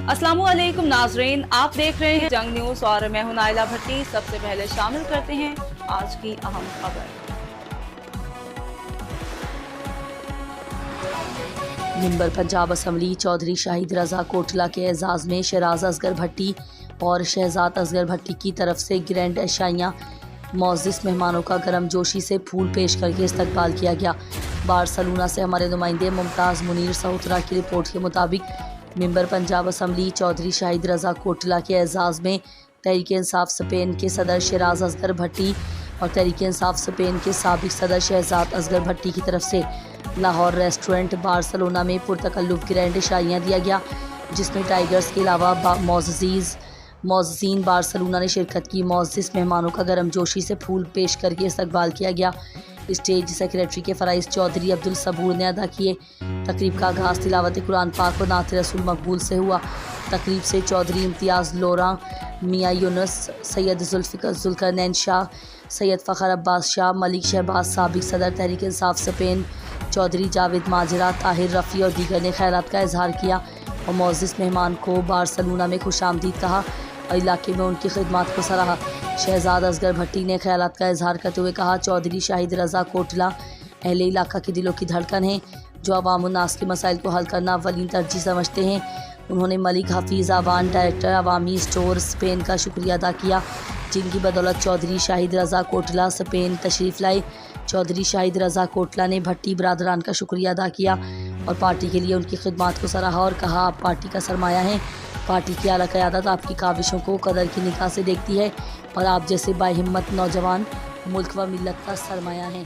अस्सलामु अलैकुम नाजरीन, आप देख रहे हैं जंग न्यूज और मैं हूं नाइला भट्टी। सबसे पहले शामिल करते हैं आज की अहम खबर। मिंबर पंजाब असम्बली चौधरी शाहिद रजा कोटला के एजाज में शहराज असगर भट्टी और शहजाद असगर भट्टी की तरफ से ग्रैंड एशाइयाँ मोअज़्ज़िज़ मेहमानों का गर्मजोशी से फूल पेश करके इस्तकबाल किया गया। बारसलोना से हमारे नुमाइंदे मुमताज़ मुनीर सहुतरा की रिपोर्ट के मुताबिक मिंबर पंजाब असम्बली चौधरी शाहिद रजा कोटला के एजाज़ में तहरीक इंसाफ स्पेन के सदर शहराज असगर भट्टी और तहरीक इंसाफ स्पेन के साबिक सदर शहजाद असगर भट्टी की तरफ से लाहौर रेस्टोरेंट बारसलोना में पुरतकल्लुफ़ ग्रैंड शाइयाँ दिया गया, जिसमें टाइगर्स के अलावा मोअज़्ज़ीन बारसलोना ने शिरकत की। मोअज़्ज़िज़ मेहमानों का गर्मजोशी से फूल पेश करके इस्तकबाल किया गया। स्टेज सेक्रेटरी के फ़राइज़ चौधरी अब्दुल सबूर ने अदा किए। तकरीब का आगाज़ तिलावत कुरान पाक और नात रसूल मकबूल से हुआ। तकरीब से चौधरी इम्तियाज़ लोरा, मियाँ यूनुस, सैयद जुल्करनैन शाह, सैयद फ़खर अब्बास शाह, मलिक शहबाज साबिक सदर तहरीक इंसाफ स्पेन, चौधरी जावेद माजरा, ताहिर रफ़ी और दीगर ने ख़यालात का इजहार किया और मोअज़्ज़िज़ मेहमान को बारसलोना में खुशामदीद कहा और इलाके में उनकी खिदमत को सराहा। शहजाद असगर भट्टी ने ख़यालात का इजहार करते हुए कहा, चौधरी शाहिद रजा कोटला अहले इलाका के दिलों की धड़कन है, जो अवाम उन्नास के मसाइल को हल करना अव्वलीन तरजीह समझते हैं। उन्होंने मलिक हफीज़ आवान, डायरेक्टर अवामी स्टोर स्पेन का शुक्रिया अदा किया, जिनकी बदौलत चौधरी शाहिद रजा कोटला स्पेन तशरीफ़ लाए। चौधरी शाहिद रजा कोटला ने भट्टी बरादरान का शुक्रिया अदा किया और पार्टी के लिए उनकी खिदमत को सराहा और कहा, आप पार्टी का सरमाया हैं। पार्टी की आला क़यादत आपकी काविशों को कदर की निगाह से देखती है और आप जैसे बाहिम्मत नौजवान मुल्क व मिल्लत का सरमाया हैं।